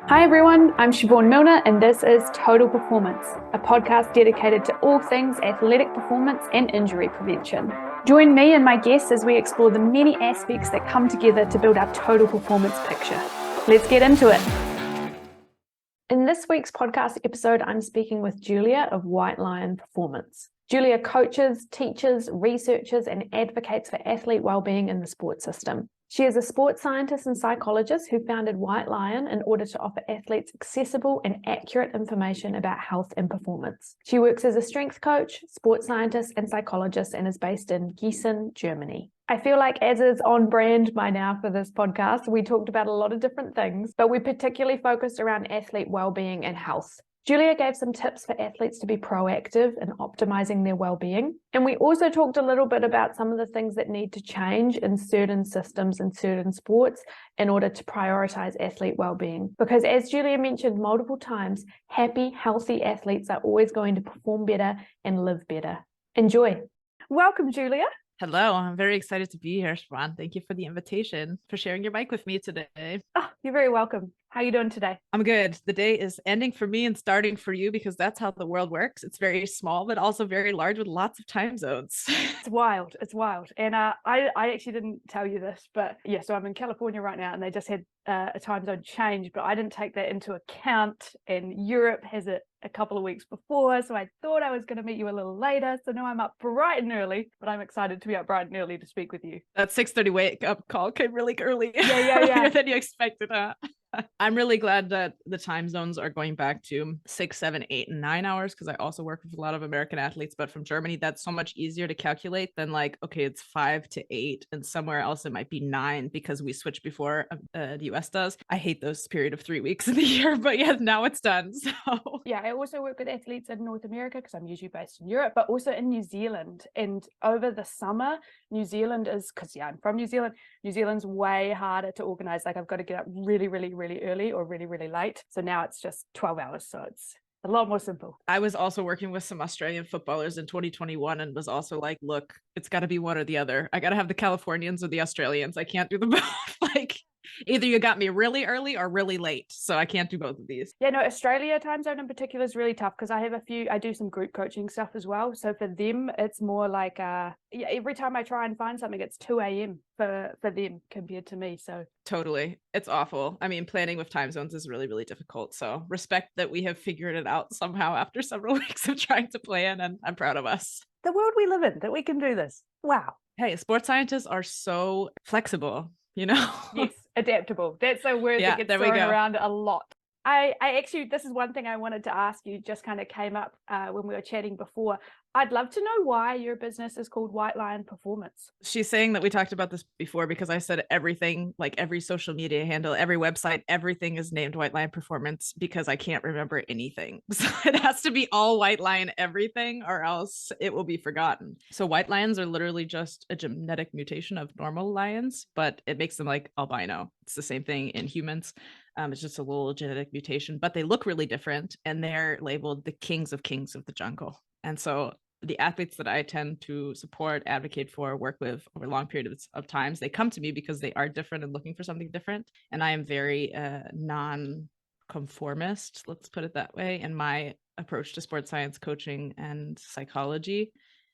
Hi everyone, I'm Siobhan Milner and this is Total Performance, a podcast dedicated to all things athletic performance and injury prevention. Join me and my guests as we explore the many aspects that come together to build our total performance picture. Let's get into it. In this week's podcast episode, I'm speaking with Julia of White Lion Performance. Julia coaches, teaches, researches, and advocates for athlete well-being in the sports system. She is a sports scientist and psychologist who founded White Lion in order to offer athletes accessible and accurate information about health and performance. She works as a strength coach, sports scientist, and psychologist and is based in Gießen, Germany. I feel like, as is on brand by now for this podcast, we talked about a lot of different things, but we particularly focused around athlete well-being and health. Julia gave some tips for athletes to be proactive in optimizing their well-being. And we also talked a little bit about some of the things that need to change in certain systems and certain sports in order to prioritize athlete well-being. Because as Julia mentioned multiple times, happy, healthy athletes are always going to perform better and live better. Enjoy. Welcome, Julia. Hello, I'm very excited to be here, Siobhan. Thank you for the invitation, for sharing your mic with me today. Oh, you're very welcome. How are you doing today? I'm good. The day is ending for me and starting for you because that's how the world works. It's very small, but also very large with lots of time zones. It's wild. It's wild. And I actually didn't tell you this, but yeah, so I'm in California right now and they just had a time zone change, but I didn't take that into account. And Europe has it a couple of weeks before. So I thought I was going to meet you a little later. So now I'm up bright and early, but I'm excited to be up bright and early to speak with you. That 6:30 wake up call came really early. Yeah. Earlier than you expected. I'm really glad that the time zones are going back to 6, 7, 8, and 9 hours because I also work with a lot of American athletes, but from Germany, that's so much easier to calculate than like, okay, it's 5 to 8 and somewhere else it might be 9 because we switch before the US does. I hate those period of 3 weeks in the year, but yeah, now it's done. So yeah, I also work with athletes in North America because I'm usually based in Europe, but also in New Zealand. And over the summer, New Zealand is, because yeah, I'm from New Zealand, New Zealand's way harder to organize. Like I've got to get up really early or really late. So now it's just 12 hours. So it's a lot more simple. I was also working with some Australian footballers in 2021 and was also like, look, it's got to be one or the other. I got to have the Californians or the Australians. I can't do them both. Like either you got me really early or really late. So I can't do both of these. Yeah, no, Australia time zone in particular is really tough because I do some group coaching stuff as well. So for them, it's more like, every time I try and find something, it's 2 a.m. for them compared to me. So totally. It's awful. I mean, planning with time zones is really difficult. So respect that we have figured it out somehow after several weeks of trying to plan, and I'm proud of us. The world we live in, that we can do this. Wow. Hey, sports scientists are so flexible. Yes, adaptable. That's a word that gets thrown around a lot. I actually, this is one thing I wanted to ask you, just kind of came up when we were chatting before. I'd love to know why your business is called White Lion Performance. She's saying that we talked about this before because I said everything, like every social media handle, every website, everything is named White Lion Performance because I can't remember anything. So it has to be all White Lion everything or else it will be forgotten. So white lions are literally just a genetic mutation of normal lions, but it makes them like albino. It's the same thing in humans. It's just a little genetic mutation, but they look really different and they're labeled the kings of the jungle. And so the athletes that I tend to support, advocate for, work with over long periods of times, they come to me because they are different and looking for something different. And I am very non-conformist, let's put it that way, in my approach to sports science coaching and psychology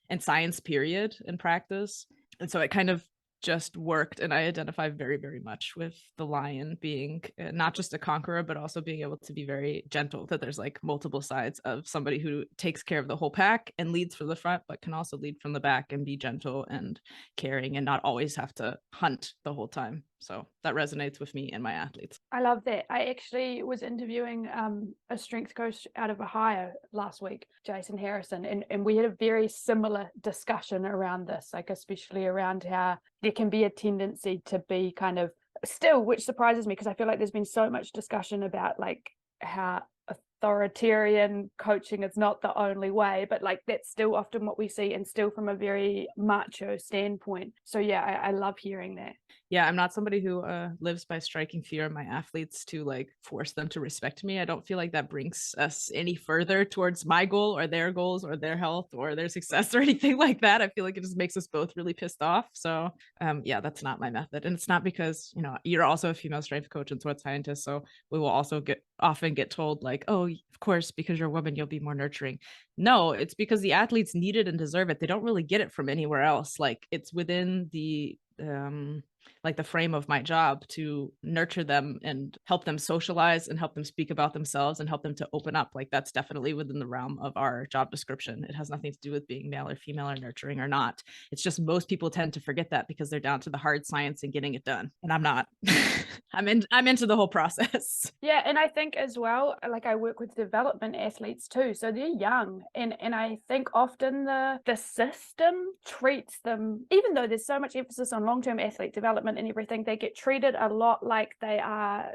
and science period in practice. And so it kind of just worked, and I identify very much with the lion being not just a conqueror but also being able to be very gentle, that there's like multiple sides of somebody who takes care of the whole pack and leads from the front but can also lead from the back and be gentle and caring and not always have to hunt the whole time. So that resonates with me and my athletes. I love that. I actually was interviewing a strength coach out of Ohio last week, Jason Harrison, and we had a very similar discussion around this, like especially around how there can be a tendency to be kind of still, which surprises me because I feel like there's been so much discussion about like how authoritarian coaching is not the only way, but like that's still often what we see, and still from a very macho standpoint. So yeah, I love hearing that. Yeah, I'm not somebody who lives by striking fear of my athletes to like force them to respect me. I don't feel like that brings us any further towards my goal or their goals or their health or their success or anything like that. I feel like it just makes us both really pissed off. So yeah, that's not my method. And it's not because, you know, you're also a female strength coach and sports scientist. So we will also often get told like, oh, of course, because you're a woman, you'll be more nurturing. No, it's because the athletes need it and deserve it. They don't really get it from anywhere else. Like it's within the like the frame of my job to nurture them and help them socialize and help them speak about themselves and help them to open up. Like that's definitely within the realm of our job description. It has nothing to do with being male or female or nurturing or not. It's just most people tend to forget that because they're down to the hard science and getting it done. And I'm not. I'm into the whole process. Yeah, and I think as well, like I work with development athletes too, so they're young, and I think often the system treats them, even though there's so much emphasis on long-term athlete development and everything, they get treated a lot like they are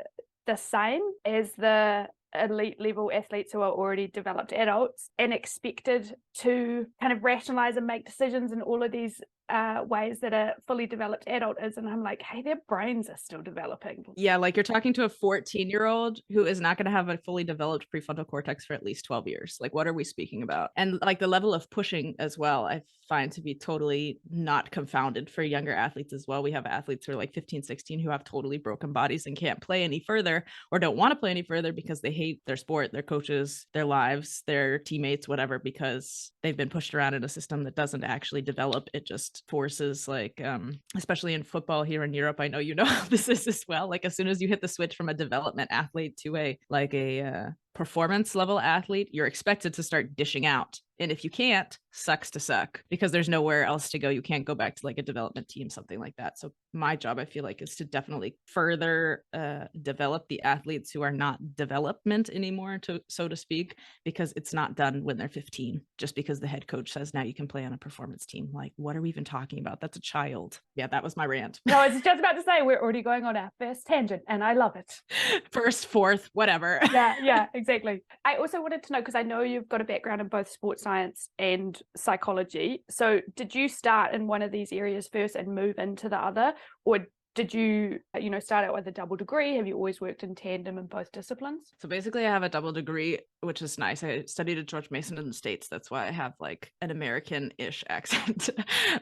the same as the elite level athletes who are already developed adults, and expected to kind of rationalize and make decisions in all of these ways that a fully developed adult is. And I'm like, hey, their brains are still developing. Yeah, like you're talking to a 14-year-old who is not going to have a fully developed prefrontal cortex for at least 12 years. Like, what are we speaking about? And like the level of pushing as well, I find to be totally not confounded for younger athletes as well. We have athletes who are like 15, 16 who have totally broken bodies and can't play any further or don't want to play any further because they hate their sport, their coaches, their lives, their teammates, whatever, because they've been pushed around in a system that doesn't actually develop. It just forces, like especially in football here in Europe, I know you know how this is as well. Like as soon as you hit the switch from a development athlete to a performance level athlete, you're expected to start dishing out. And if you can't, sucks to suck, because there's nowhere else to go. You can't go back to like a development team, something like that. So my job, I feel like, is to definitely further develop the athletes who are not development anymore, so to speak, because it's not done when they're 15, just because the head coach says now you can play on a performance team. Like, what are we even talking about? That's a child. Yeah, that was my rant. No, I was just about to say, we're already going on our first tangent, and I love it. First, fourth, whatever. Yeah, exactly. I also wanted to know, because I know you've got a background in both sports science and psychology. So did you start in one of these areas first and move into the other? Or did you, start out with a double degree? Have you always worked in tandem in both disciplines? So basically I have a double degree, which is nice. I studied at George Mason in the States. That's why I have like an American-ish accent.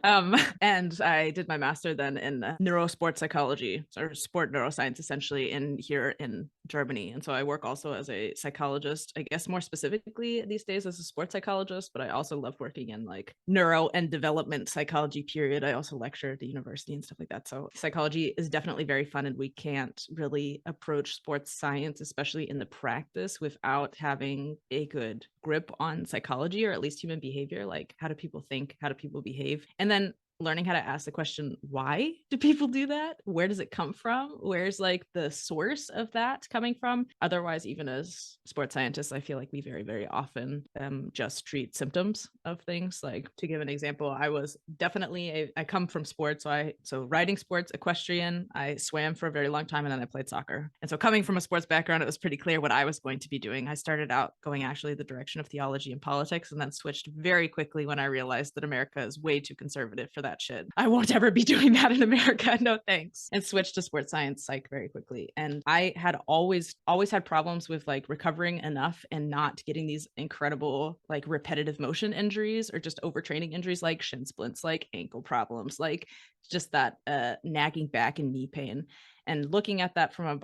And I did my master then in neurosport psychology, or sport neuroscience, essentially, here in Germany. And so I work also as a psychologist, I guess more specifically these days as a sports psychologist, but I also love working in like neuro and development psychology period. I also lecture at the university and stuff like that. So psychology is definitely very fun, and we can't really approach sports science, especially in the practice, without having a good grip on psychology, or at least human behavior. Like, how do people think? How do people behave? And then learning how to ask the question, why do people do that? Where does it come from? Where's like the source of that coming from? Otherwise, even as sports scientists, I feel like we very, very often just treat symptoms of things. Like, to give an example, I was definitely I come from sports. So riding sports, equestrian, I swam for a very long time, and then I played soccer. And so coming from a sports background, it was pretty clear what I was going to be doing. I started out going actually the direction of theology and politics, and then switched very quickly when I realized that America is way too conservative for that shit. I won't ever be doing that in America. No thanks. And switched to sports science psych very quickly. And I had always had problems with like recovering enough and not getting these incredible like repetitive motion injuries, or just overtraining injuries like shin splints, like ankle problems, like just that nagging back and knee pain. And looking at that from a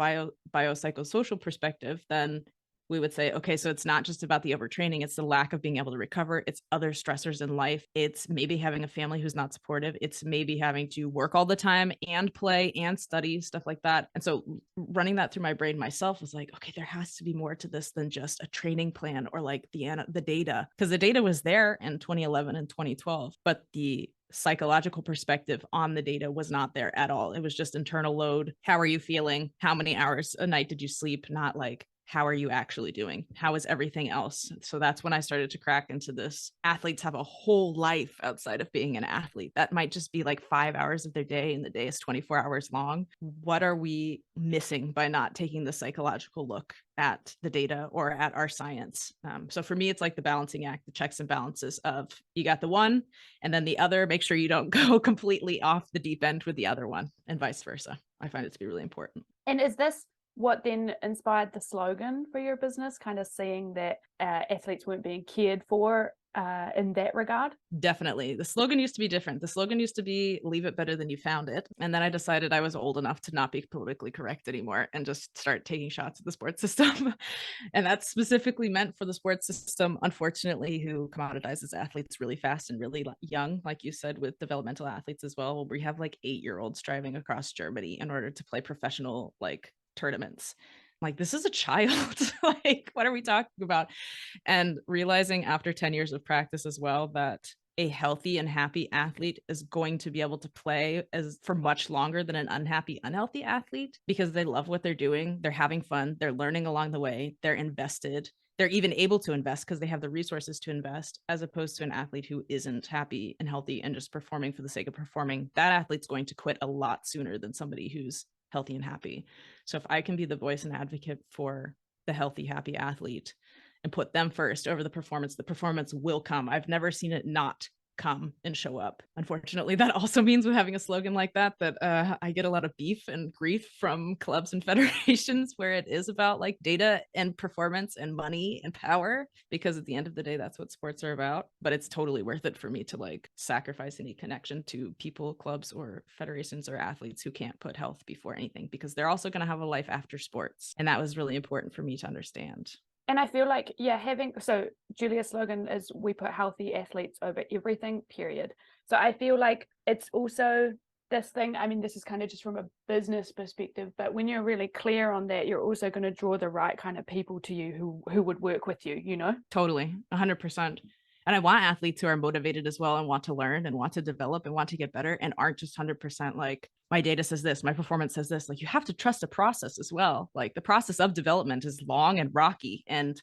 biopsychosocial perspective, then we would say, okay, so it's not just about the overtraining, it's the lack of being able to recover, it's other stressors in life, it's maybe having a family who's not supportive, it's maybe having to work all the time and play and study, stuff like that. And so running that through my brain myself was like, okay, there has to be more to this than just a training plan or like the data, because the data was there in 2011 and 2012, but the psychological perspective on the data was not there at all. It was just internal load. How are you feeling? How many hours a night did you sleep? Not like, how are you actually doing? How is everything else? So that's when I started to crack into this. Athletes have a whole life outside of being an athlete. That might just be like 5 hours of their day, and the day is 24 hours long. What are we missing by not taking the psychological look at the data or at our science? So for me, it's like the balancing act, the checks and balances of you got the one and then the other, make sure you don't go completely off the deep end with the other one, and vice versa. I find it to be really important. And is this what then inspired the slogan for your business, kind of seeing that athletes weren't being cared for in that regard? Definitely. The slogan used to be different. The slogan used to be leave it better than you found it. And then I decided I was old enough to not be politically correct anymore and just start taking shots at the sports system. And that's specifically meant for the sports system, unfortunately, who commoditizes athletes really fast and really young, like you said, with developmental athletes as well. We have like 8-year-olds driving across Germany in order to play professional tournaments. Like, this is a child. Like, what are we talking about? And realizing after 10 years of practice as well that a healthy and happy athlete is going to be able to play as for much longer than an unhappy, unhealthy athlete, because they love what they're doing. They're having fun. They're learning along the way. They're invested. They're even able to invest because they have the resources to invest, as opposed to an athlete who isn't happy and healthy and just performing for the sake of performing. That athlete's going to quit a lot sooner than somebody who's healthy and happy. So if I can be the voice and advocate for the healthy, happy athlete and put them first over the performance will come. I've never seen it not come and show up. Unfortunately, that also means with having a slogan like that, I get a lot of beef and grief from clubs and federations where it is about like data and performance and money and power, because at the end of the day, that's what sports are about. But it's totally worth it for me to like sacrifice any connection to people, clubs, or federations or athletes who can't put health before anything, because they're also going to have a life after sports. And that was really important for me to understand. And I feel like, so Julia's slogan is we put healthy athletes over everything, period. So I feel like it's also this thing, I mean, this is kind of just from a business perspective, but when you're really clear on that, you're also going to draw the right kind of people to you who would work with you, you know? Totally, 100%. And I want athletes who are motivated as well and want to learn and want to develop and want to get better and aren't just 100% like, my data says this, my performance says this. Like, you have to trust the process as well. Like, the process of development is long and rocky. And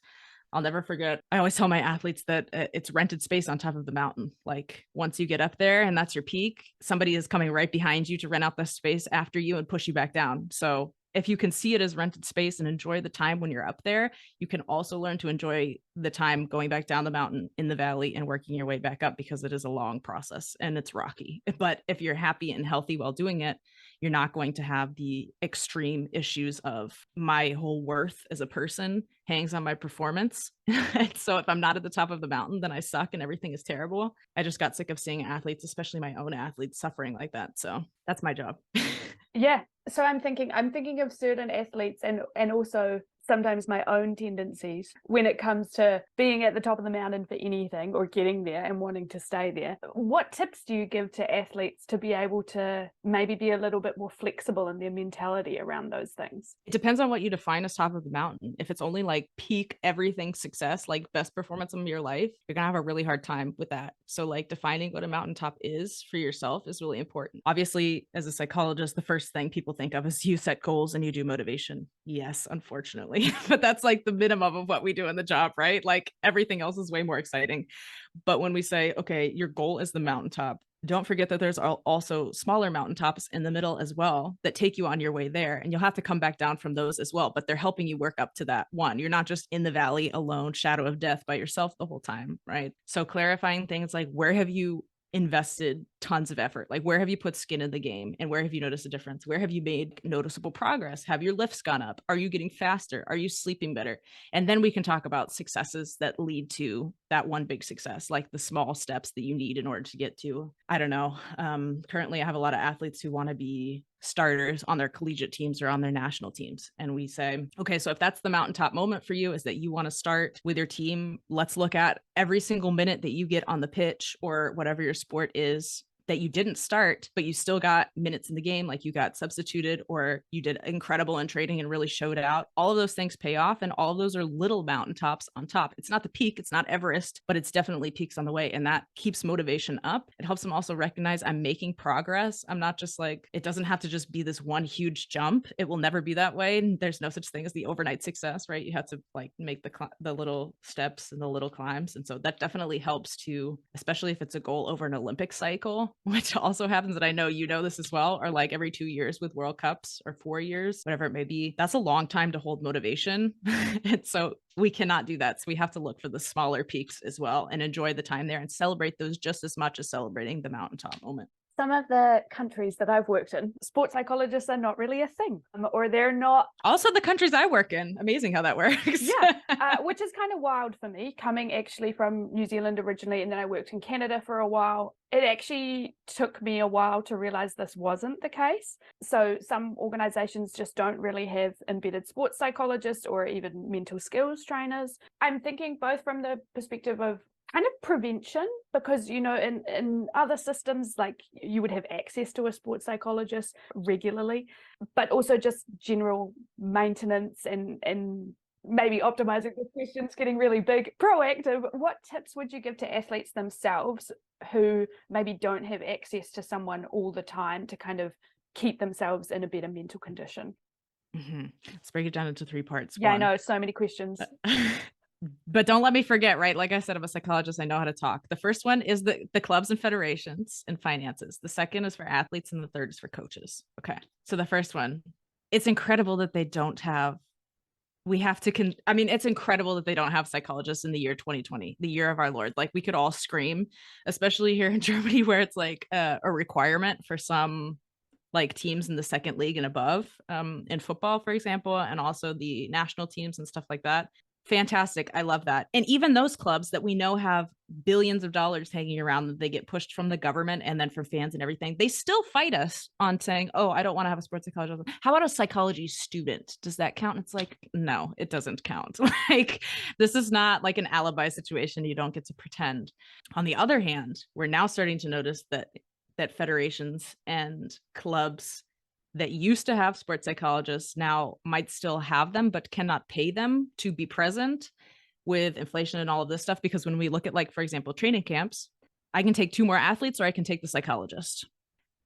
I'll never forget, I always tell my athletes that it's rented space on top of the mountain. Like, once you get up there and that's your peak, somebody is coming right behind you to rent out the space after you and push you back down. So if you can see it as rented space and enjoy the time when you're up there, you can also learn to enjoy the time going back down the mountain in the valley and working your way back up, because it is a long process and it's rocky. But if you're happy and healthy while doing it, you're not going to have the extreme issues of my whole worth as a person hangs on my performance. So if I'm not at the top of the mountain, then I suck and everything is terrible. I just got sick of seeing athletes, especially my own athletes, suffering like that. So that's my job. Yeah. So I'm thinking of certain athletes and also sometimes my own tendencies when it comes to being at the top of the mountain for anything or getting there and wanting to stay there. What tips do you give to athletes to be able to maybe be a little bit more flexible in their mentality around those things? It depends on what you define as top of the mountain. If it's only like peak everything success, like best performance of your life, you're gonna have a really hard time with that. So like defining what a mountaintop is for yourself is really important. Obviously, as a psychologist, the first thing people think of is you set goals and you do motivation. Yes, unfortunately, but that's like the minimum of what we do in the job, right? Like, everything else is way more exciting. But when we say, okay, your goal is the mountaintop, don't forget that there's also smaller mountaintops in the middle as well that take you on your way there. And you'll have to come back down from those as well, but they're helping you work up to that one. You're not just in the valley alone, shadow of death by yourself the whole time, right? So clarifying things like, where have you invested tons of effort? Like, where have you put skin in the game and where have you noticed a difference? Where have you made noticeable progress? Have your lifts gone up? Are you getting faster? Are you sleeping better? And then we can talk about successes that lead to that one big success, like the small steps that you need in order to get to, I don't know. Currently I have a lot of athletes who want to be starters on their collegiate teams or on their national teams. And we say, okay, so if that's the mountaintop moment for you, is that you want to start with your team, let's look at every single minute that you get on the pitch or whatever your sport is that you didn't start, but you still got minutes in the game, like you got substituted or you did incredible in training and really showed out. All of those things pay off, and all of those are little mountaintops on top. It's not the peak, it's not Everest, but it's definitely peaks on the way, and that keeps motivation up. It helps them also recognize I'm making progress. I'm not just like, it doesn't have to just be this one huge jump. It will never be that way. And there's no such thing as the overnight success, right? You have to like make the little steps and the little climbs. And so that definitely helps to, especially if it's a goal over an Olympic cycle, which also happens, that I know you know this as well, or like every 2 years with World Cups or 4 years, whatever it may be. That's a long time to hold motivation. And so we cannot do that. So we have to look for the smaller peaks as well and enjoy the time there and celebrate those just as much as celebrating the mountaintop moment. Some of the countries that I've worked in, sports psychologists are not really a thing, or they're not. Also the countries I work in, amazing how that works. Yeah, which is kind of wild for me, coming actually from New Zealand originally, and then I worked in Canada for a while. It actually took me a while to realize this wasn't the case. So some organizations just don't really have embedded sports psychologists or even mental skills trainers. I'm thinking both from the perspective of kind of prevention, because in other systems, like, you would have access to a sports psychologist regularly, but also just general maintenance and maybe optimizing the questions, getting really big, proactive. What tips would you give to athletes themselves who maybe don't have access to someone all the time to kind of keep themselves in a better mental condition? Let's break it down into 3 parts. Yeah, I know, so many questions. But don't let me forget, right? Like I said, I'm a psychologist. I know how to talk. The first one is the clubs and federations and finances. The second is for athletes, and the third is for coaches. Okay. So the first one, it's incredible that they don't have, it's incredible that they don't have psychologists in the year 2020, the year of our Lord. Like, we could all scream, especially here in Germany, where it's like a requirement for some like teams in the second league and above, in football, for example, and also the national teams and stuff like that. Fantastic. I love that. And even those clubs that we know have billions of dollars hanging around that they get pushed from the government and then from fans and everything, they still fight us on saying, oh, I don't want to have a sports psychologist. How about a psychology student? Does that count? It's like, no, it doesn't count. Like, this is not like an alibi situation. You don't get to pretend. On the other hand, we're now starting to notice that federations and clubs that used to have sports psychologists now might still have them, but cannot pay them to be present with inflation and all of this stuff. Because when we look at, like, for example, training camps, I can take 2 more athletes or I can take the psychologist.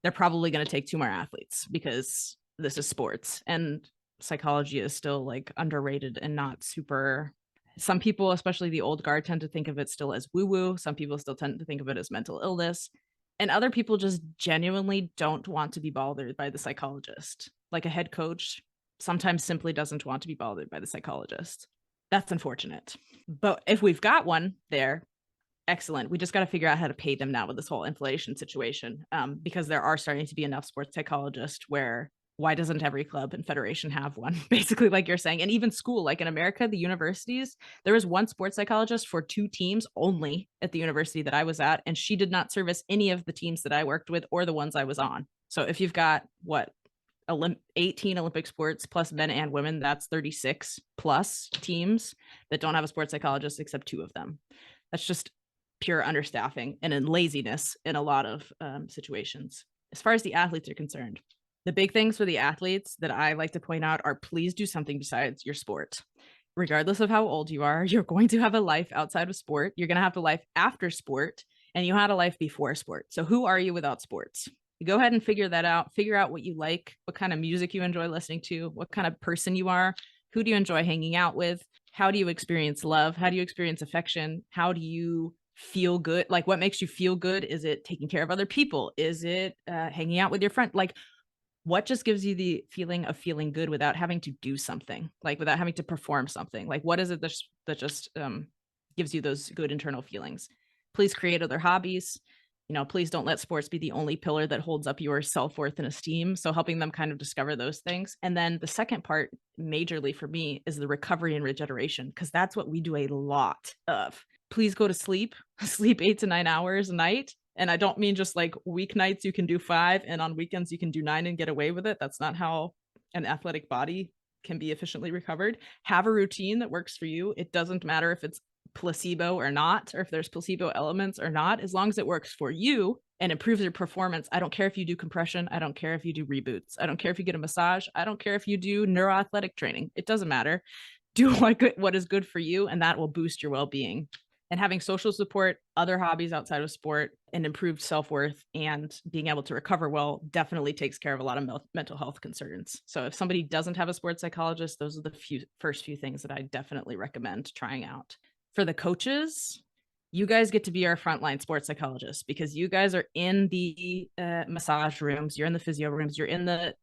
They're probably going to take 2 more athletes because this is sports, and psychology is still like underrated and not super. Some people, especially the old guard, tend to think of it still as woo-woo. Some people still tend to think of it as mental illness. And other people just genuinely don't want to be bothered by the psychologist. Like, a head coach sometimes simply doesn't want to be bothered by the psychologist. That's unfortunate. But if we've got one there, excellent. We just got to figure out how to pay them now with this whole inflation situation, because there are starting to be enough sports psychologists where, why doesn't every club and federation have one? Basically, like you're saying. And even school, like in America, the universities, there was one sports psychologist for 2 teams only at the university that I was at, and she did not service any of the teams that I worked with or the ones I was on. So if you've got 18 Olympic sports plus men and women, that's 36 plus teams that don't have a sports psychologist except 2 of them. That's just pure understaffing and in laziness in a lot of situations. As far as the athletes are concerned, the big things for the athletes that I like to point out are, please do something besides your sport. Regardless of how old you are, you're going to have a life outside of sport. You're going to have a life after sport, and you had a life before sport. So who are you without sports? You go ahead and figure that out. Figure out what you like, what kind of music you enjoy listening to, what kind of person you are, who do you enjoy hanging out with, how do you experience love, how do you experience affection, how do you feel good? Like, what makes you feel good? Is it taking care of other people? Is it hanging out with your friend? Like, what just gives you the feeling of feeling good without having to do something, like without having to perform something? Like, what is it that just gives you those good internal feelings? Please create other hobbies. Please don't let sports be the only pillar that holds up your self-worth and esteem. So helping them kind of discover those things. And then the second part, majorly for me, is the recovery and regeneration, because that's what we do a lot of. Please go to sleep 8 to 9 hours a night. And I don't mean just like weeknights you can do 5 and on weekends you can do 9 and get away with it. That's not how an athletic body can be efficiently recovered. Have a routine that works for you. It doesn't matter if it's placebo or not, or if there's placebo elements or not. As long as it works for you, and improves your performance. I don't care if you do compression. I don't care if you do reboots. I don't care if you get a massage. I don't care if you do neuroathletic training. It doesn't matter. Do what is good for you, and that will boost your well-being. And having social support, other hobbies outside of sport, and improved self-worth and being able to recover well definitely takes care of a lot of mental health concerns. So if somebody doesn't have a sports psychologist, those are the first few things that I definitely recommend trying out. For the coaches, you guys get to be our frontline sports psychologists, because you guys are in the massage rooms, you're in the physio rooms, you're in the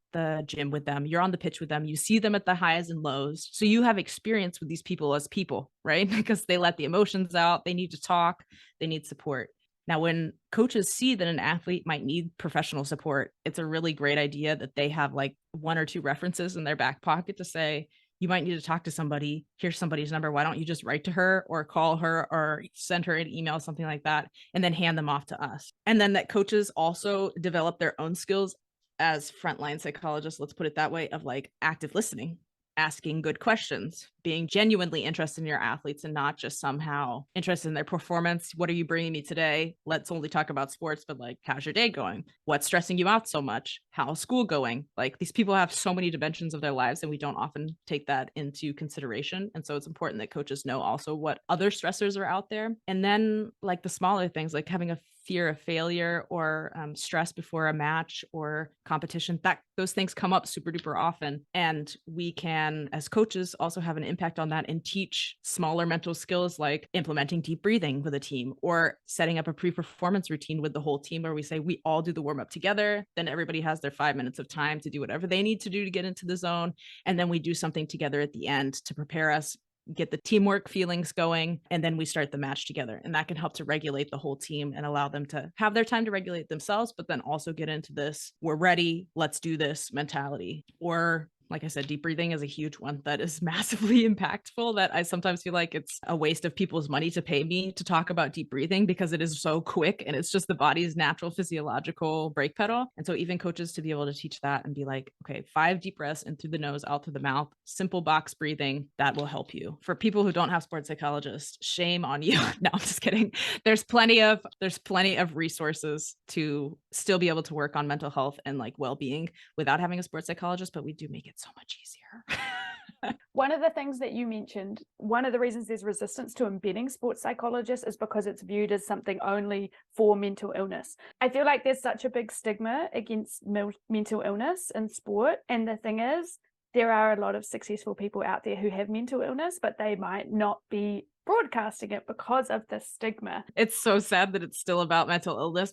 gym with them, you're on the pitch with them, you see them at the highs and lows. So you have experience with these people as people, right? Because they let the emotions out, they need to talk, they need support. Now, when coaches see that an athlete might need professional support, it's a really great idea that they have like 1 or 2 references in their back pocket to say, you might need to talk to somebody. Here's somebody's number. Why don't you just write to her or call her or send her an email, something like that, and then hand them off to us. And then that coaches also develop their own skills as frontline psychologists, let's put it that way, of like active listening, asking good questions, being genuinely interested in your athletes and not just somehow interested in their performance. What are you bringing me today? Let's only talk about sports, but like, how's your day going? What's stressing you out so much? How's school going? Like, these people have so many dimensions of their lives, and we don't often take that into consideration. And so it's important that coaches know also what other stressors are out there. And then like the smaller things, like having a fear of failure or stress before a match or competition, that those things come up super duper often. And we can, as coaches, also have an impact on that and teach smaller mental skills like implementing deep breathing with a team, or setting up a pre-performance routine with the whole team where we say we all do the warm-up together. Then everybody has their 5 minutes of time to do whatever they need to do to get into the zone. And then we do something together at the end to prepare us, get the teamwork feelings going, and then we start the match together. And that can help to regulate the whole team and allow them to have their time to regulate themselves, but then also get into this, we're ready, let's do this mentality. Or like I said, deep breathing is a huge one that is massively impactful, that I sometimes feel like it's a waste of people's money to pay me to talk about deep breathing, because it is so quick and it's just the body's natural physiological brake pedal. And so even coaches to be able to teach that and be like, okay, 5 deep breaths in through the nose, out through the mouth, simple box breathing, that will help you. For people who don't have sports psychologists, shame on you. No, I'm just kidding. There's plenty of resources to still be able to work on mental health and like well-being without having a sports psychologist, but we do make it so much easier. One of the things that you mentioned, one of the reasons there's resistance to embedding sports psychologists is because it's viewed as something only for mental illness. I feel like there's such a big stigma against mental illness in sport. And the thing is, there are a lot of successful people out there who have mental illness, but they might not be broadcasting it because of the stigma. It's so sad that it's still about mental illness,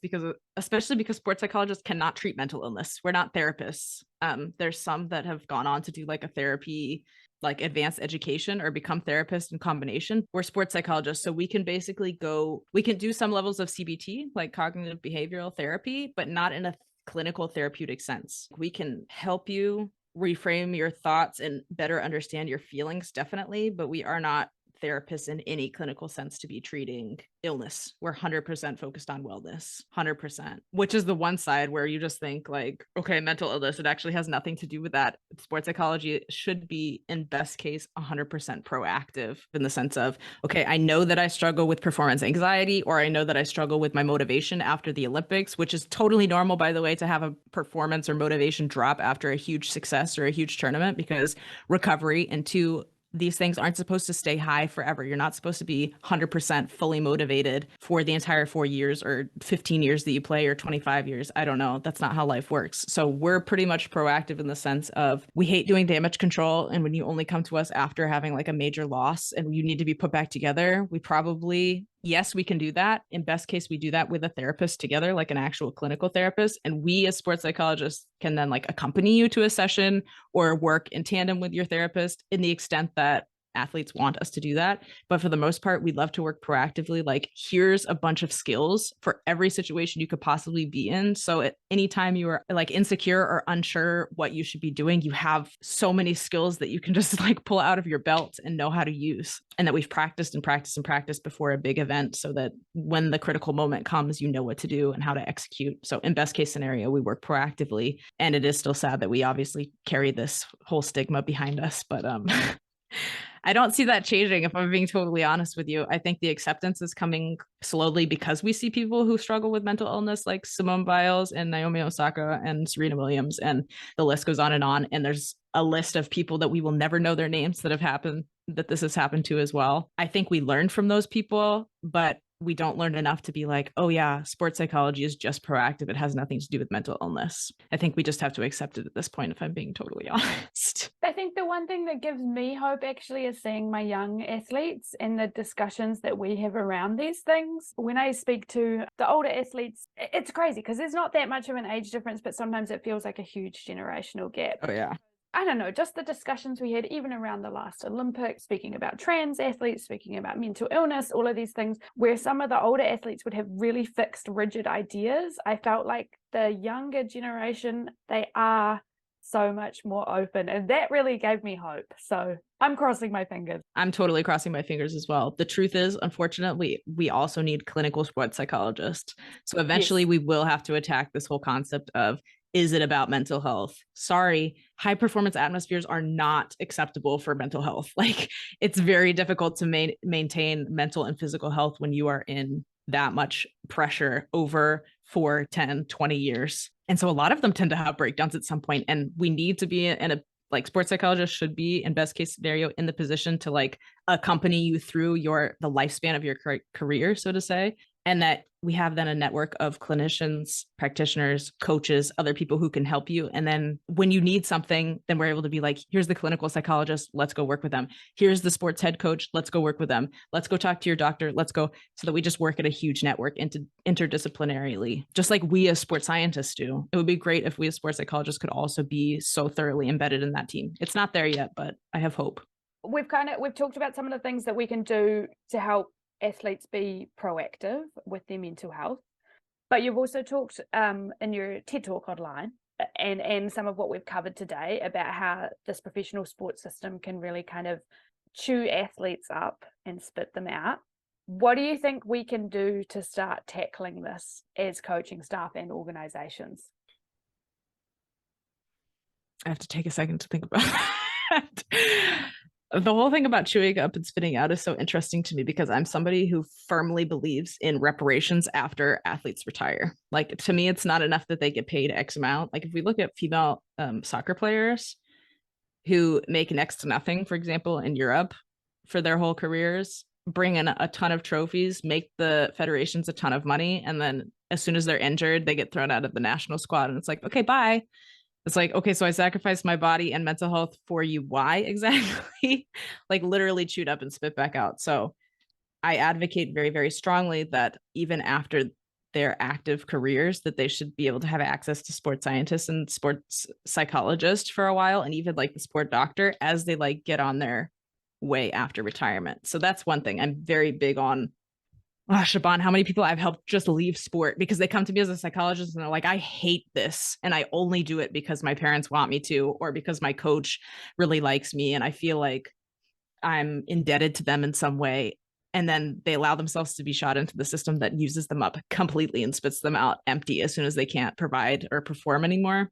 especially because sports psychologists cannot treat mental illness. We are not therapists. There's some that have gone on to do like a therapy, like advanced education, or become therapists in combination. We're sports psychologists, so we can basically we can do some levels of CBT, like cognitive behavioral therapy, but not in a clinical therapeutic sense. We can help you reframe your thoughts and better understand your feelings, definitely, but we are not therapists in any clinical sense to be treating illness. We're 100% focused on wellness, 100%, which is the one side where you just think like, okay, mental illness, it actually has nothing to do with that. Sports psychology should be, in best case, 100% proactive, in the sense of, okay, I know that I struggle with performance anxiety, or I know that I struggle with my motivation after the Olympics, which is totally normal, by the way, to have a performance or motivation drop after a huge success or a huge tournament, because recovery into these things aren't supposed to stay high forever. You're not supposed to be 100% fully motivated for the entire 4 years or 15 years that you play, or 25 years. I don't know. That's not how life works. So we're pretty much proactive in the sense of, we hate doing damage control. And when you only come to us after having like a major loss and you need to be put back together, we probably, yes, we can do that. In best case, we do that with a therapist together, like an actual clinical therapist. And we as sports psychologists can then like accompany you to a session or work in tandem with your therapist in the extent that athletes want us to do that. But for the most part, we love to work proactively. Like, here's a bunch of skills for every situation you could possibly be in. So at any time you are like insecure or unsure what you should be doing, you have so many skills that you can just like pull out of your belt and know how to use, and that we've practiced and practiced and practiced before a big event, so that when the critical moment comes, you know what to do and how to execute. So in best case scenario, we work proactively. And it is still sad that we obviously carry this whole stigma behind us, but I don't see that changing, if I'm being totally honest with you. I think the acceptance is coming slowly because we see people who struggle with mental illness like Simone Biles and Naomi Osaka and Serena Williams, and the list goes on. And there's a list of people that we will never know their names that this has happened to as well. I think we learn from those people, but we don't learn enough to be like, oh yeah, sports psychology is just proactive. It has nothing to do with mental illness. I think we just have to accept it at this point, if I'm being totally honest. I think the one thing that gives me hope actually is seeing my young athletes and the discussions that we have around these things. When I speak to the older athletes, it's crazy because there's not that much of an age difference, but sometimes it feels like a huge generational gap. Oh yeah. I don't know, just the discussions we had even around the last Olympics, speaking about trans athletes, speaking about mental illness, all of these things, where some of the older athletes would have really fixed, rigid ideas. I felt like the younger generation, they are so much more open, and that really gave me hope. So I'm crossing my fingers. I'm totally crossing my fingers as well. The truth is, unfortunately, we also need clinical sports psychologists. So eventually we will have to attack this whole concept of, is it about mental health? Sorry, high performance atmospheres are not acceptable for mental health. Like, it's very difficult to maintain mental and physical health when you are in that much pressure over 4, 10, 20 years. And so a lot of them tend to have breakdowns at some point, and we need to be in a, like, sports psychologist should be, in best case scenario, in the position to like accompany you through the lifespan of your career, so to say. And that we have then a network of clinicians, practitioners, coaches, other people who can help you. And then when you need something, then we're able to be like, here's the clinical psychologist, let's go work with them. Here's the sports head coach, let's go work with them. Let's go talk to your doctor, let's go. So that we just work at a huge network interdisciplinarily, just like we as sports scientists do. It would be great if we as sports psychologists could also be so thoroughly embedded in that team. It's not there yet, but I have hope. We've talked about some of the things that we can do to help athletes be proactive with their mental health, but you've also talked in your TED Talk online and some of what we've covered today about how this professional sports system can really kind of chew athletes up and spit them out. What do you think we can do to start tackling this as coaching staff and organizations? I have to take a second to think about that. The whole thing about chewing up and spitting out is so interesting to me because I'm somebody who firmly believes in reparations after athletes retire. Like, to me, it's not enough that they get paid X amount. Like, if we look at female soccer players who make next to nothing, for example, in Europe for their whole careers, bring in a ton of trophies, make the federations a ton of money, and then as soon as they're injured, they get thrown out of the national squad. And it's like, okay, bye. It's like, okay, so I sacrificed my body and mental health for you. Why exactly? Like, literally chewed up and spit back out. So I advocate very, very strongly that even after their active careers, that they should be able to have access to sports scientists and sports psychologists for a while, and even like the sport doctor as they like get on their way after retirement. So that's one thing I'm very big on. Siobhan, how many people I've helped just leave sport because they come to me as a psychologist and they're like, I hate this. And I only do it because my parents want me to, or because my coach really likes me. And I feel like I'm indebted to them in some way. And then they allow themselves to be shot into the system that uses them up completely and spits them out empty as soon as they can't provide or perform anymore.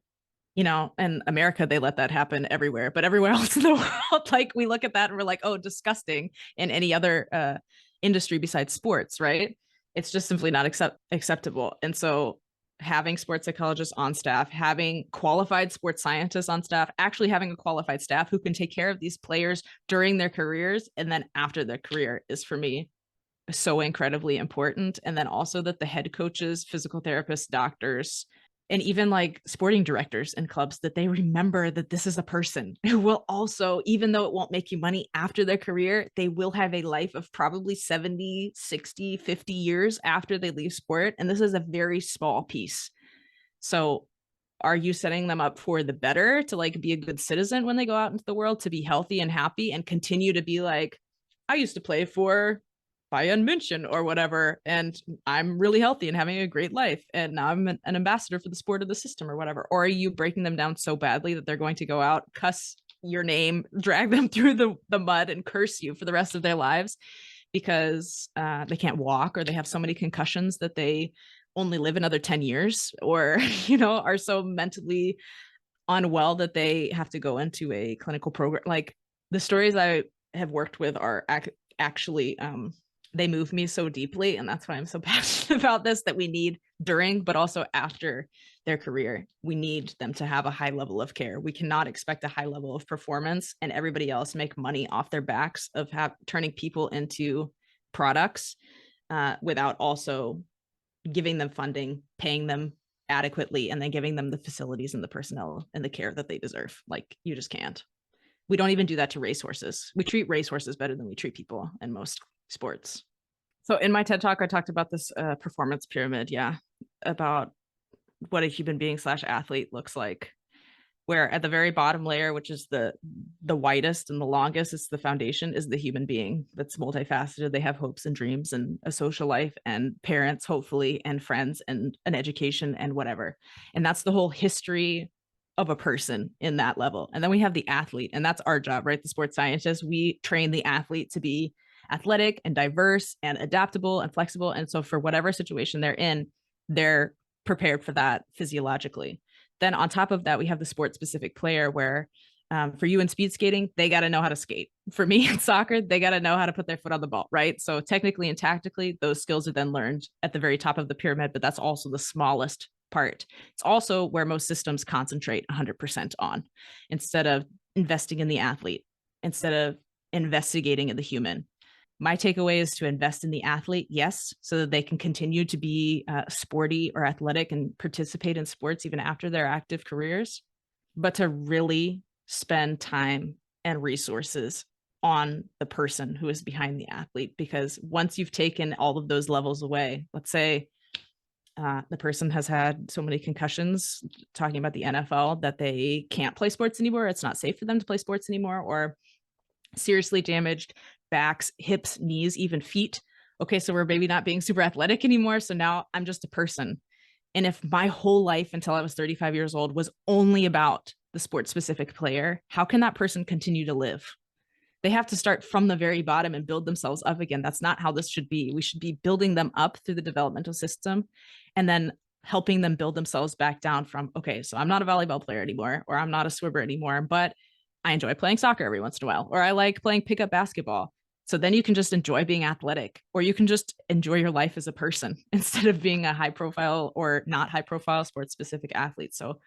You know, in America, they let that happen everywhere, but everywhere else in the world, like, we look at that and we're like, oh, disgusting. In any other industry besides sports, right? It's just simply not acceptable. And so having sports psychologists on staff, having qualified sports scientists on staff, actually having a qualified staff who can take care of these players during their careers and then after their career is, for me, so incredibly important. And then also that the head coaches, physical therapists, doctors, and even like sporting directors in clubs, that they remember that this is a person who will also, even though it won't make you money after their career, they will have a life of probably 70, 60, 50 years after they leave sport. And this is a very small piece. So are you setting them up for the better to like be a good citizen when they go out into the world, to be healthy and happy and continue to be like, I used to play for Bayern München or whatever, and I'm really healthy and having a great life, and now I'm an ambassador for the sport of the system or whatever? Or are you breaking them down so badly that they're going to go out, cuss your name, drag them through the mud and curse you for the rest of their lives because they can't walk, or they have so many concussions that they only live another 10 years, or, you know, are so mentally unwell that they have to go into a clinical program? Like, the stories I have worked with are actually, they move me so deeply. And that's why I'm so passionate about this, that we need during, but also after their career, we need them to have a high level of care. We cannot expect a high level of performance and everybody else make money off their backs of turning people into products without also giving them funding, paying them adequately, and then giving them the facilities and the personnel and the care that they deserve. Like, you just can't. We don't even do that to racehorses. We treat racehorses better than we treat people in most sports. So in my TED Talk, I talked about this performance pyramid, about what a human being / athlete looks like, where at the very bottom layer, which is the widest and the longest, it's the foundation, is the human being that's multifaceted. They have hopes and dreams and a social life and parents, hopefully, and friends and an education and whatever. And that's the whole history of a person in that level. And then we have the athlete, and that's our job, right? The sports scientists, we train the athlete to be athletic and diverse and adaptable and flexible. And so for whatever situation they're in, they're prepared for that physiologically. Then on top of that, we have the sport specific player where for you in speed skating, they got to know how to skate. For me in soccer, they got to know how to put their foot on the ball, right? So technically and tactically, those skills are then learned at the very top of the pyramid, but that's also the smallest part. It's also where most systems concentrate 100% on, instead of investing in the athlete, instead of investigating in the human. My takeaway is to invest in the athlete, yes, so that they can continue to be sporty or athletic and participate in sports even after their active careers, but to really spend time and resources on the person who is behind the athlete. Because once you've taken all of those levels away, let's say the person has had so many concussions, talking about the NFL, that they can't play sports anymore, it's not safe for them to play sports anymore, or seriously damaged backs, hips, knees, even feet. Okay, so we're maybe not being super athletic anymore. So now I'm just a person. And if my whole life until I was 35 years old was only about the sport specific player, how can that person continue to live? They have to start from the very bottom and build themselves up again. That's not how this should be. We should be building them up through the developmental system and then helping them build themselves back down from, okay, so I'm not a volleyball player anymore, or I'm not a swimmer anymore, but I enjoy playing soccer every once in a while, or I like playing pickup basketball. So then you can just enjoy being athletic, or you can just enjoy your life as a person instead of being a high profile or not high profile sports specific athlete. So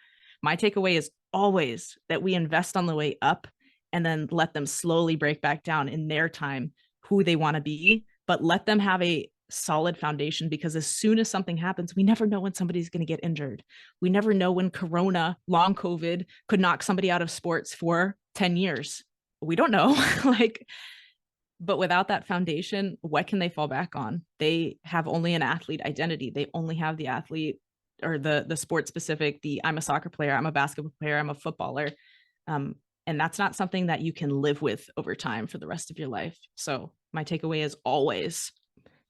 my takeaway is always that we invest on the way up and then let them slowly break back down in their time who they want to be, but let them have a solid foundation, because as soon as something happens, we never know when somebody's going to get injured. We never know when Corona, long COVID, could knock somebody out of sports for 10 years. We don't know. But without that foundation, what can they fall back on? They have only an athlete identity. They only have the athlete or the sport specific, I'm a soccer player, I'm a basketball player, I'm a footballer. And that's not something that you can live with over time for the rest of your life. So my takeaway is always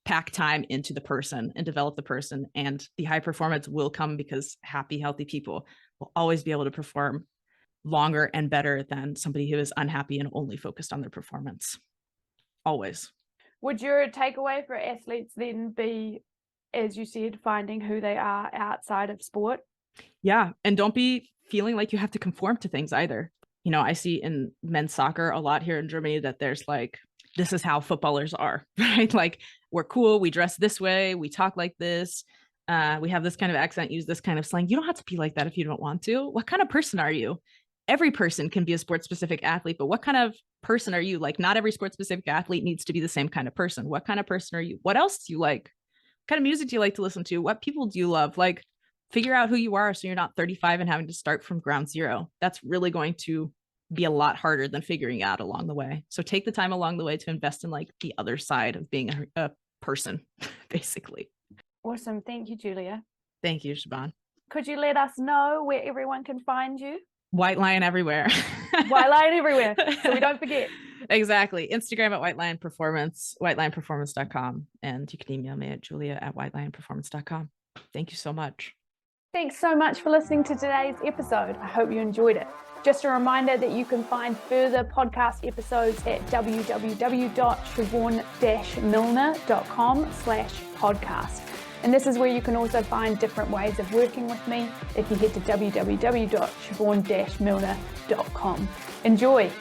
pack time into the person and develop the person, and the high performance will come because happy, healthy people will always be able to perform longer and better than somebody who is unhappy and only focused on their performance. Always. Would your takeaway for athletes then be, as you said, finding who they are outside of sport? Yeah. And don't be feeling like you have to conform to things either. You know, I see in men's soccer a lot here in Germany that there's like, this is how footballers are, right? Like, we're cool, we dress this way, we talk like this, we have this kind of accent, use this kind of slang. You don't have to be like that if you don't want to. What kind of person are you? Every person can be a sports specific athlete, but what kind of person are you? Like, not every sports specific athlete needs to be the same kind of person. What kind of person are you? What else do you like? What kind of music do you like to listen to? What people do you love? Like, figure out who you are so you're not 35 and having to start from ground zero. That's really going to be a lot harder than figuring out along the way. So take the time along the way to invest in like the other side of being a person, basically. Awesome. Thank you, Julia. Thank you, Siobhan. Could you let us know where everyone can find you? White Lion everywhere. White Lion everywhere. So we don't forget. Exactly. Instagram at White Lion Performance, whitelionperformance.com. And you can email me at julia@whitelionperformance.com. Thank you so much. Thanks so much for listening to today's episode. I hope you enjoyed it. Just a reminder that you can find further podcast episodes at www.siobhan-milner.com/podcast. And this is where you can also find different ways of working with me if you head to www.siobhan-milner.com. Enjoy.